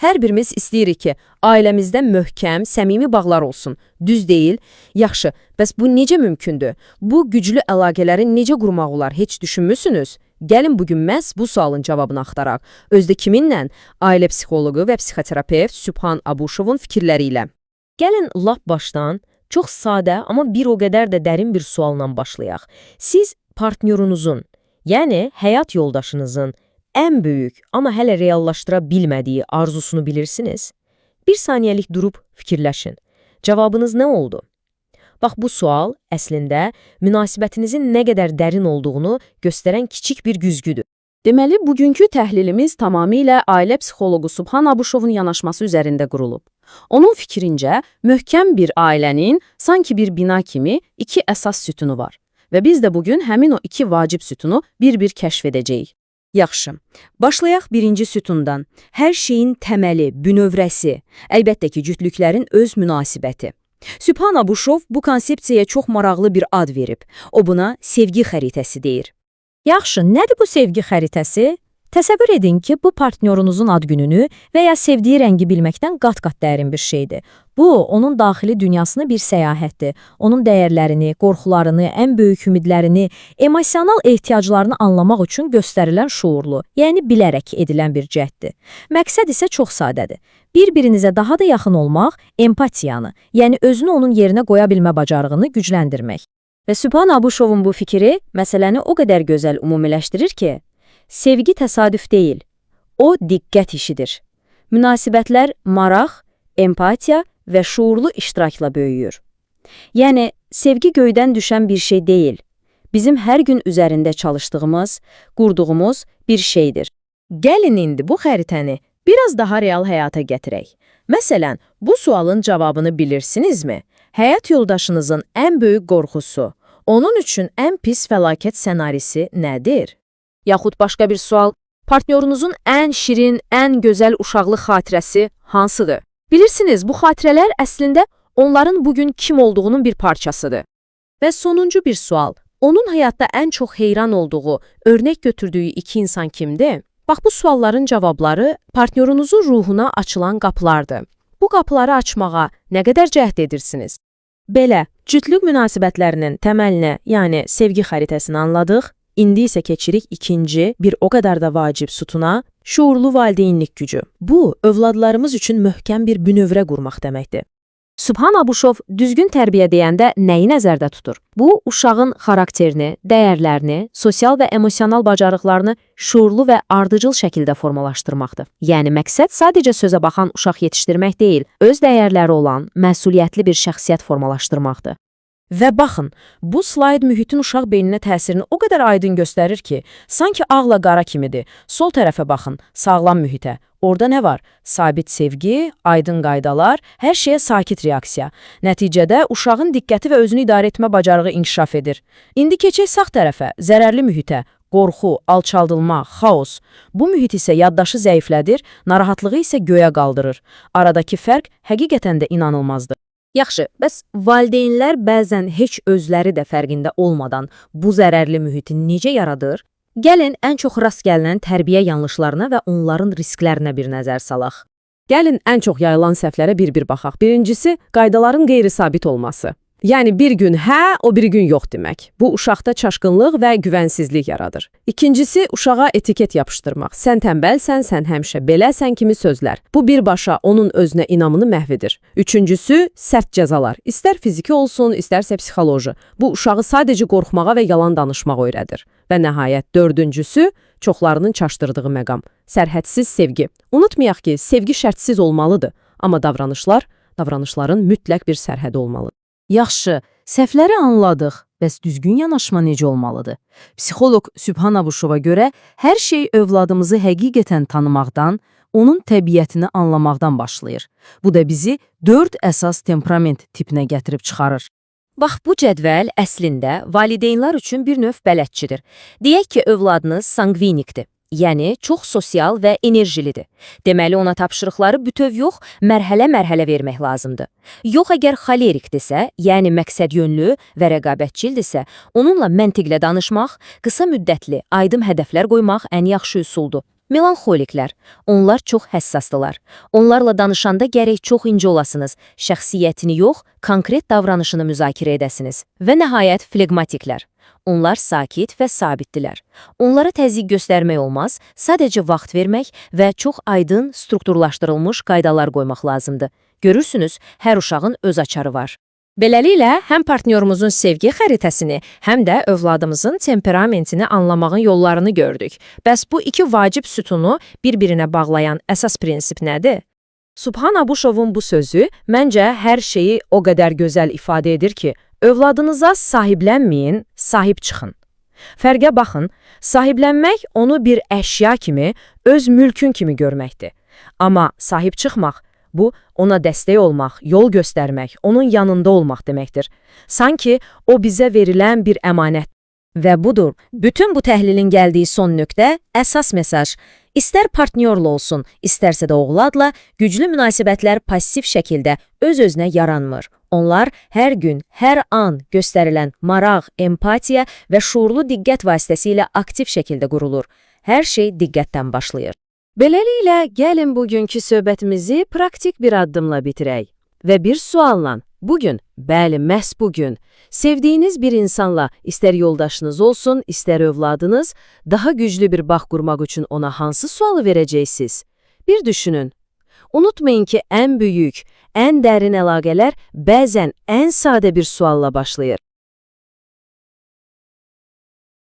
Hər birimiz istəyirik ki, ailəmizdə möhkəm, səmimi bağlar olsun. Düz deyil? Yaxşı, bəs bu necə mümkündür? Bu güclü əlaqələri necə qurmaq olar, heç düşünmüsünüz? Gəlin bugün məhz bu sualın cavabını axtaraq. Özdə kiminlə? Ailə psixoloqu və psixoterapevt Sübhan Abuşovun fikirləri ilə. Gəlin lap başdan, çox sadə, amma bir o qədər də dərin bir sualla başlayaq. Siz partnyorunuzun, yəni həyat yoldaşınızın ən böyük, amma hələ reallaşdıra bilmədiyi arzusunu bilirsiniz? Bir saniyəlik durub fikirləşin. Cavabınız nə oldu? Bax, bu sual əslində münasibətinizin nə qədər dərin olduğunu göstərən kiçik bir güzgüdür. Deməli, bugünkü təhlilimiz tamamilə ailə psixoloqu Sübhan Abuşovun yanaşması üzərində qurulub. Onun fikrincə, möhkəm bir ailənin sanki bir bina kimi iki əsas sütunu var. Və biz də bugün həmin o iki vacib sütunu bir-bir kəşf edəcəyik. Yaxşı, başlayaq birinci sütundan. Hər şeyin təməli, bünövrəsi, əlbəttə ki, cütlüklərin öz münasibəti. Sübhan Abuşov bu konsepsiyaya çox maraqlı bir ad verib. O buna sevgi xəritəsi deyir. Yaxşı, nədir bu sevgi xəritəsi? Təsəvvür edin ki, bu partnyorunuzun ad gününü və ya sevdiyi rəngi bilməkdən qat-qat dərin bir şeydir. Bu, onun daxili dünyasına bir səyahətdir. Onun dəyərlərini, qorxularını, ən böyük ümidlərini, emosional ehtiyaclarını anlamaq üçün göstərilən şuurlu, yəni bilərək edilən bir cəhddir. Məqsəd isə çox sadədir. Bir-birinizə daha da yaxın olmaq, empatiyanı, yəni özünü onun yerinə qoya bilmə bacarığını gücləndirmək. Və Sübhan Abuşovun bu fikri məsələni o qədər gözəl ümumiləşdirir ki, sevgi təsadüf deyil, o diqqət işidir. Münasibətlər maraq, empatiya və şuurlu iştirakla böyüyür. Yəni, sevgi göydən düşən bir şey deyil, bizim hər gün üzərində çalışdığımız, qurduğumuz bir şeydir. Gəlin indi bu xəritəni biraz daha real həyata gətirək. Məsələn, bu sualın cavabını bilirsinizmi? Həyat yoldaşınızın ən böyük qorxusu, onun üçün ən pis fəlakət ssenarisi nədir? Yaxud başqa bir sual, partnyorunuzun ən şirin, ən gözəl uşaqlıq xatirəsi hansıdır? Bilirsiniz, bu xatirələr əslində onların bugün kim olduğunun bir parçasıdır. Və sonuncu bir sual, onun həyatda ən çox heyran olduğu, örnək götürdüyü iki insan kimdir? Bax, bu sualların cavabları partnyorunuzun ruhuna açılan qapılardır. Bu qapıları açmağa nə qədər cəhd edirsiniz? Belə, cütlük münasibətlərinin təməlini, yəni sevgi xəritəsini anladıq. İndi isə keçirik ikinci, bir o qədər da vacib sütuna, şuurlu valideynlik gücü. Bu, övladlarımız üçün möhkəm bir bünövrə qurmaq deməkdir. Sübhan Abuşov düzgün tərbiyə deyəndə nəyi nəzərdə tutur? Bu, uşağın xarakterini, dəyərlərini, sosial və emosional bacarıqlarını şuurlu və ardıcıl şəkildə formalaşdırmaqdır. Yəni, məqsəd sadəcə sözə baxan uşaq yetişdirmək deyil, öz dəyərləri olan, məsuliyyətli bir şəxsiyyət formalaşdırmaqdır. Və baxın, bu slayd mühitin uşaq beyninə təsirini o qədər aydın göstərir ki, sanki ağla qara kimidir. Sol tərəfə baxın, sağlam mühitə. Orada nə var? Sabit sevgi, aydın qaydalar, hər şeyə sakit reaksiya. Nəticədə uşağın diqqəti və özünü idarə etmə bacarığı inkişaf edir. İndi keçək sağ tərəfə, zərərli mühitə. Qorxu, alçaldılma, xaos. Bu mühit isə yaddaşı zəiflədir, narahatlığı isə göyə qaldırır. Aradakı fərq həqiqətən də inanılmazdır. Yaxşı, bəs valideynlər bəzən heç özləri də fərqində olmadan bu zərərli mühiti necə yaradır? Gəlin ən çox rast gəlinən tərbiyə yanlışlarına və onların risklərinə bir nəzər salaq. Gəlin ən çox yayılan səhvlərə bir-bir baxaq. Birincisi, qaydaların qeyri-sabit olması. Yəni, bir gün hə, o bir gün yox demək. Bu, uşaqda çaşqınlıq və güvənsizlik yaradır. İkincisi, uşağa etiket yapışdırmaq. Sən tənbəlsən, sən həmişə beləsən kimi sözlər. Bu, birbaşa onun özünə inamını məhv edir. Üçüncüsü, sərt cəzalar. İstər fiziki olsun, istərsə psixoloji. Bu, uşağı sadəcə qorxmağa və yalan danışmağa öyrədir. Və nəhayət, dördüncüsü, çoxlarının çaşdırdığı məqam. Sərhədsiz sevgi. Unutmayaq ki, sevgi şərtsiz olmalıdır. Amma davranışların mütləq bir sərhədi olmalıdır. Yaxşı, səhvləri anladıq, bəs düzgün yanaşma necə olmalıdır? Psixoloq Sübhan Abuşova görə hər şey övladımızı həqiqətən tanımaqdan, onun təbiətini anlamaqdan başlayır. Bu da bizi 4 əsas temperament tipinə gətirib çıxarır. Bax, bu cədvəl əslində valideynlər üçün bir növ bələdçidir. Deyək ki, övladınız sanqvinikdir. Yəni, çox sosial və enerjilidir. Deməli, ona tapşırıqları bütöv yox, mərhələ-mərhələ vermək lazımdır. Yox, əgər xolerikdirsə, yəni məqsəd yönlü və rəqabətçildirsə, onunla məntiqlə danışmaq, qısa müddətli, aydın hədəflər qoymaq ən yaxşı üsuldur. Melanxoliklər. Onlar çox həssasdılar. Onlarla danışanda gərək çox incə olasınız, şəxsiyyətini yox, konkret davranışını müzakirə edəsiniz. Və nəhayət flegmatiklər. Onlar sakit və sabitdilər. Onlara təzyiq göstərmək olmaz, sadəcə vaxt vermək və çox aydın, strukturlaşdırılmış qaydalar qoymaq lazımdır. Görürsünüz, hər uşağın öz açarı var. Beləliklə, həm partnyorumuzun sevgi xəritəsini, həm də övladımızın temperamentini anlamağın yollarını gördük. Bəs bu iki vacib sütunu bir-birinə bağlayan əsas prinsip nədir? Subhan Abuşovun bu sözü məncə hər şeyi o qədər gözəl ifadə edir ki, övladınıza sahiblənməyin, sahib çıxın. Fərqə baxın, sahiblənmək onu bir əşya kimi, öz mülkün kimi görməkdir. Amma sahib çıxmaq, bu ona dəstək olmaq, yol göstərmək, onun yanında olmaq deməkdir. Sanki o bizə verilən bir əmanət. Və budur, bütün bu təhlilin gəldiyi son nöqtə, əsas mesaj. İstər partnyorla olsun, istərsə də oğladla, güclü münasibətlər passiv şəkildə öz-özünə yaranmır. Onlar hər gün, hər an göstərilən maraq, empatiya və şuurlu diqqət vasitəsilə aktiv şəkildə qurulur. Hər şey diqqətdən başlayır. Beləliklə, gəlin bugünkü söhbətimizi praktik bir addımla bitirək. Və bir sualla, bugün, bəli, məhz bugün, sevdiyiniz bir insanla, istər yoldaşınız olsun, istər övladınız, daha güclü bir bağ qurmaq üçün ona hansı sualı verəcəksiniz? Bir düşünün. Unutmayın ki, ən böyük, ən dərin əlaqələr bəzən ən sadə bir sualla başlayır.